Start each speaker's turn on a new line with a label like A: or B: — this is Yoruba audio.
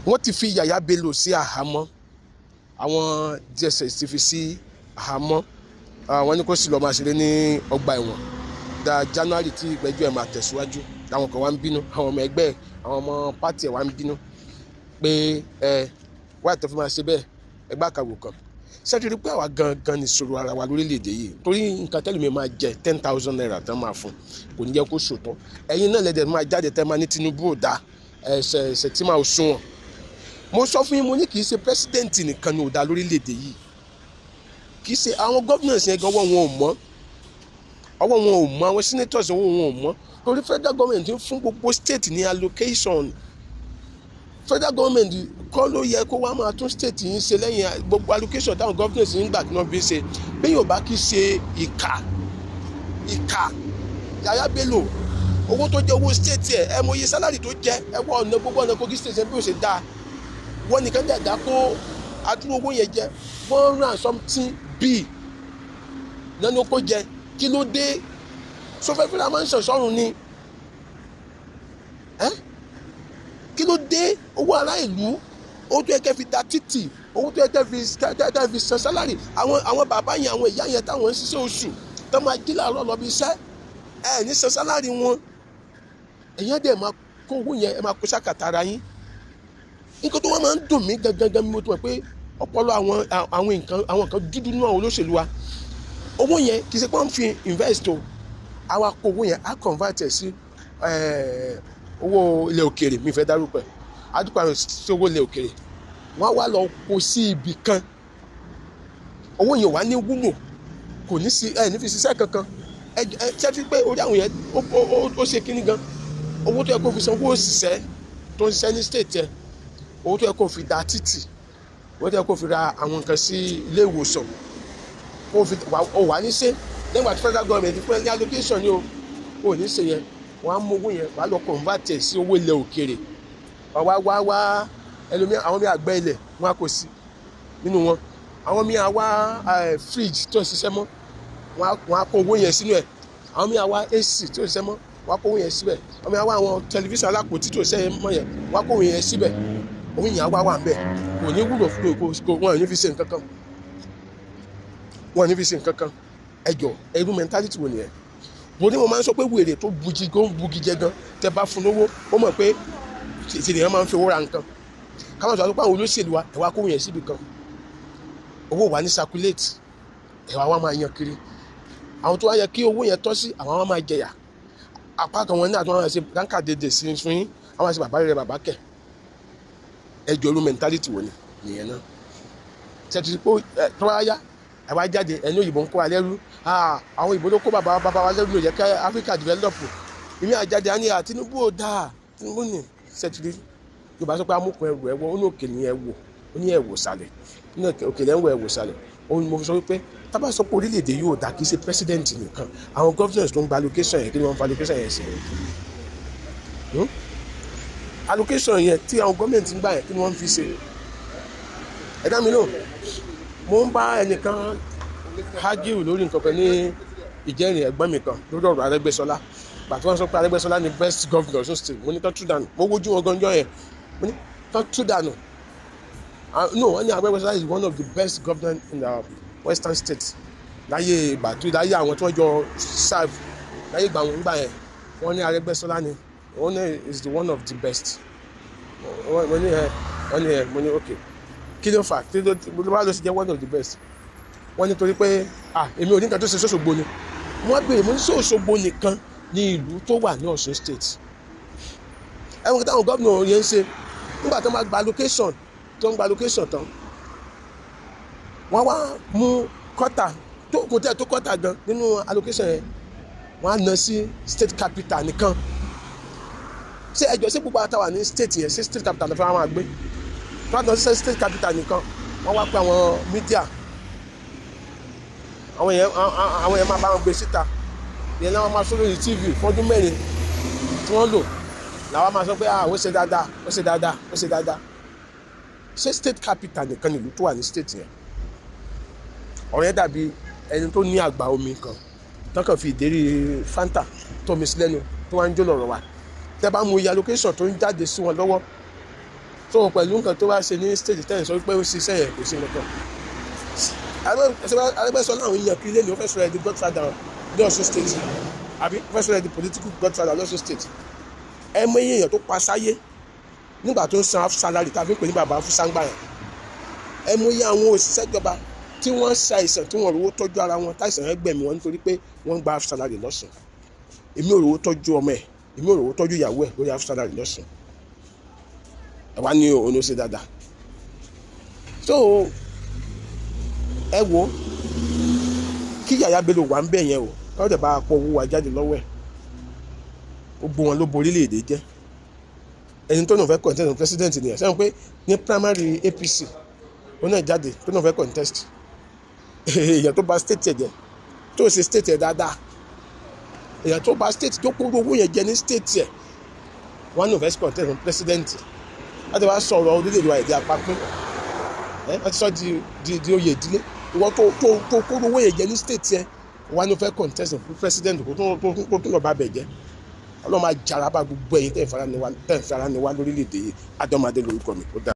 A: wọ́n ti fi Yahaya Bello sí àhámọ́, àwọn DSS ti fi sí àhámọ́, wọ́n ní kó sì lọ́ọ́ máa ṣeré ní ọgbà ẹ̀wọ̀n da January tí ìgbẹ́jọ́ ẹ̀ máa tẹ̀síwájú. Àwọn kan wá ń bínú, àwọn ọmọ ẹgbẹ́ àwọn ọmọ pátì ẹ̀ wá ń bínú pé wáyé tó fi máa ṣe bẹ́ẹ̀ ẹgbẹ́ àkàwò kan. Ṣé rí pé àwa gangan ní ìṣòro ara wa lórílẹ̀‐èdè yìí, torí nǹkan tẹ́lẹ̀ mi máa jẹ 10,000 naira tán máa fún kò ní jẹ́ kó ṣòótọ́. Ẹ̀yin náà lẹ́dẹ̀ẹ́ máa jáde tẹ́ máa ní Tinubu ò dáa, ẹ̀ṣẹ̀ tí máa sún wọn. Mo sọ fún yín, mo ní kì í ṣe pẹ́sidẹ́ǹtì nìkan ni ò dáa lórílẹ̀‐èdè yìí, kì í ṣe àwọn governors yẹn gan ọwọ́ wọn ò mọ́, àwọn senators ọwọ́ wọn ò mọ́, torí federal government ń fún gbogbo state ní allocation. Federal government kọ́ ló yẹ kó wá máa tún state yìí ṣe lẹ́yìn gbogbo allocation táwọn governors yìí ń gbà kí wọ́n fi ṣe. bí yóò bá kí ṣe ìkà Yahaya Bello, owó tó jẹ́ owó state ẹ̀ mọ iye salary tó jẹ́ wọ ọ̀nà gbogbo ọ̀nà Kogi state bí ó ṣe dáa, wọ́n nìkan dẹ̀dá kó adúrú owó yẹn jẹ́ 100 billion lẹ́nu kó jẹ. Kí ló dé? Sọfẹ́fẹ́ra máa ń sàn sọ́run ni. Kí ló dé? Owó ará ìlú, owó tó yẹ kẹ́ fi da títì, owó tó yẹ kẹ́ fi san sálárì, àwọn bàbá yẹn àwọn ìyá yẹn táwọn ń ṣiṣẹ́ oṣù tó máa jí láàárọ̀ lọ bí iṣẹ́ ní san sálárì wọn. Ẹ̀yìn dẹ̀ máa kó owó yẹn ẹ máa kó sákàtà ara yín. Nǹkan tó wá máa ń dùn mí gangan mi mo tó mọ̀ pé ọpọlọ àwọn nǹkan dúdú nínú àwọn olóṣèlú wa. Owó yẹn kì í ṣe pé wọ́n fi invest o, àwa kó owó yẹn á convert ẹ̀ sí owó ilẹ̀ òkèrè, mi fẹ́ dárúkọ ẹ̀, àdúgbò àwọn sí owó ilẹ̀ òkèrè, wọ́n wá lọ kó sí ibì kan. Owó yẹn wà ní wúlò, kò ní sí ní fi ṣiṣẹ́ kankan. Ṣé pé orí àwọn yẹn ó ṣe kíní gan. Owó tó yẹ kó fi san owó òṣìṣẹ́ tó ń ṣiṣẹ́ ní state ẹ̀, owó tó yẹ kó fi da títì, owó tó yẹ kó fi ra àwọn nǹkan sí ilé ìwòsàn, ó wà ní ṣe nígbà tí federal government fún ẹ ní allocation ni ó ní ṣe yẹn. Wọ́n á mú owó yẹn wà lọ convert ẹ̀ sí owó ilẹ̀ òkèrè. wá ẹlòmíràn, àwọn mìíràn àgbẹ̀ ilẹ̀ wọn á kò sí nínú wọn, àwọn mìíràn wá fridge tó ń ṣiṣẹ́ mọ́ wọn á kó owó yẹn sínú ẹ̀, àwọn mìíràn wá AC tó ń ṣiṣẹ́ mọ́ wọn á kó owó yẹn síbẹ̀, àwọn mìíràn wá àwọn tẹlifíṣàn alápòtí tó ń ṣiṣẹ́ mọ́ yẹn wọn á kó owó yẹn síbẹ̀. Owó yẹn á wà ń bẹ̀, kò ní wúlò fún wọn ò ní fi ṣe nǹkan kan, wọn ò ní fi ṣe nǹkan kan. Ẹjọ́ ẹrú mentality wo nìyẹn? Mo ní mo máa ń sọ pé wèrè tó bugi jẹ gan tẹ bá fún lówó ó mọ̀ pé ìṣèlérán máa ń fi owó ra nǹkan. Káwọn sọ pé àwọn olóṣèlú wa ẹ̀wá kó yẹn síbi kan, owó wa ní circulate, ẹ̀wá wa máa yan kiri. Àwọn tó wá yẹ kí owó yẹn tọ́ sí àwọn wa máa jẹyà. Apá kan wọn ní àti wọn máa ṣe ránkà dédé sí fún yín, àwọn máa ṣe bàbá rẹ bàbá kẹ. Ẹjọ́ ẹrú mentality wo nìyẹn náà? Ṣètìlí pé tó wá yá àwa jáde ẹni òyìnbó ń kó wa lẹ́rú, àwọn òyìnbó ló kó bàbá wa lẹ́rú ló yẹ kí Africa develop. Ìmí àjáde á ní Tinubu ò dáa, Tinubu ní ṣètìlí. Yorùbá sọ pé amúkùn ẹrù ẹwọ, ó ní òkè ní ẹwọ, ó ní ẹwọ sàlẹ̀, ó ní òkè lẹ́wọ̀ ẹwọ sàlẹ̀. Òun ni mo fi sọ wípé tábà sọ pé orílẹ̀-èdè yóò dá kì í ṣe president nìkan, àwọn governors tó ń gba allocation yẹn kí ni wọ́n fa allocation yẹn sí? Allocation yẹn tí àwọn gọ́ọ̀mẹ̀ntì ń gbà yẹn kí ni wọ́n fi ṣe? Ẹ dá mi lóhùn. Mo ń bá ẹnìkan hágìrì lórí nǹkan kan ní ìjẹ́rìn ẹ̀gbọ́n mi kan lórí ọ̀rọ̀ Arẹ́gbẹ́ṣọlá. Bàtí wọ́n sọ pé Arẹ́gbẹ́ṣọlá ni best governor Ọ̀ṣun state, mo ní tán tú dànù, mo wojú wọn ganjọ́ yẹn, mo ní tán tú dànù. No, wọ́n ní Arẹ́gbẹ́ṣọlá is one of the best governors in the western states. Láyé ìbàdí, láyé àwọn tí wọ́n jọ serve, láyé ìgbà wọn gbà yẹn, wọ́n ní Arẹ́gbẹ́ṣọlá ni wọ́n ní is the one of the best. Mo ní okay, kí ló fà kí ló bá lọ sí jẹ́ one of the best? Wọ́n ní torí pé èmi ò ní nǹkan tó ṣe sóṣogbo ni. Wọ́n béèrè, mo ní sí Òṣogbo nìkan ní ìlú tó wà ní Ọ̀ṣun state. Ẹ̀wọ̀n táwọn gómìnà yẹn ń ṣe nígbà tó máa gba allocation tán, wọ́n wá mú kọ́tà tó kò tẹ́ tó kọ́tà gan nínú allocation yẹn, wọ́n á ná sí state capital nìkan. Ṣé ẹjọ́ sí púpọ̀ àtàwà ní state yẹn, sí state capital lọ́fẹ́ wọn máa gbé? Wọ́n á ná sí state capital nìkan, wọ́n wá pé àwọn media, àwọn yẹn máa bá wọn gbé síta, ìyẹn náà wọ́n máa sọ lórí TV fọ́dún mẹ́rin tí wọ́n lò, làwọn máa sọ pé ó ṣe dáadáa. Ṣé state capital nìkan nílùú tó wà ní state yẹn? Ọ̀rọ̀ yẹn dàbí ẹni tó ní àgbá omi kan tán kàn fi ìdérí Fanta tó mi sí lẹ́nu tó wá ń jó lọ́rọ̀ wa. Tẹ́ bá mú iye allocation tó ń jáde sí wọn lọ́wọ́ tó pẹ̀lú nǹkan tó bá ṣe ní state ten sọ pé ó ṣiṣẹ́ yẹn kò sí nǹkan. Arẹ́gbẹ́ṣọlá àwọn èèyàn kiri lẹ́nu ó fẹ́ sọ ẹ̀ di godfather ní Ọ̀ṣun state àbí ó fẹ́ sọ ẹ̀ di political godfather ní Ọ̀ṣun state. Ẹ mọ iye èèyàn tó pa sáyé nígbà tó ń san half salary tàbí pé ní bàbá fún sáńgbà yẹn. Ẹ mọ iye àwọn òṣìṣẹ́ ìjọba tí wọ́n ṣàìsàn tí wọ́n rówó tọ́jú ara wọn táìsàn yẹn gbẹ̀mí wọn nítorí pé wọ́n gba half salary lọ́sùn. Èmi ò rówó tọ́jú ọmọ ẹ̀, èmi ò rówó tọ́jú ìyàwó ẹ̀ lórí half salary lọ́sùn. Ẹ wá ní òun ló ṣe dáadáa. So ẹ wo kí Yàyà Bello wà ń bẹ̀ yẹn o káwọn dẹ̀ bá pọ̀ owó wa jáde lọ́wọ́ ẹ̀. Gbogbo wọn ló borí orílẹ̀-èdè jẹ́. Ẹni tó náà fẹ́ contest president ni ẹ̀ sẹ́wọ̀n pé ní primary APC ó náà jáde tó náà fẹ́ contest. Èèyàn tó bà state ẹ̀ jẹ́ tó ṣe state ẹ̀ dáadáa, èèyàn tó bà state tó kóró owó yẹn jẹ ní state ẹ̀ wọ́n náà fẹ́ contest president. Láti wá sọ̀rọ̀ orílẹ̀-èdè wa èdè àpapín wọ́n ti sọ di oyè ìdílé. Ìwọ́n tó kóró owó yẹn jẹ ní state ẹ̀ wọ́n náà fẹ́ contest president kó tó lọ bá bẹ̀ jẹ́. Ọlọ́run máa jaraba gbogbo ẹ̀yin tẹ́ ń fara ni wá lórílẹ̀-èdè yìí. Adọ́madé lórúkọ mi.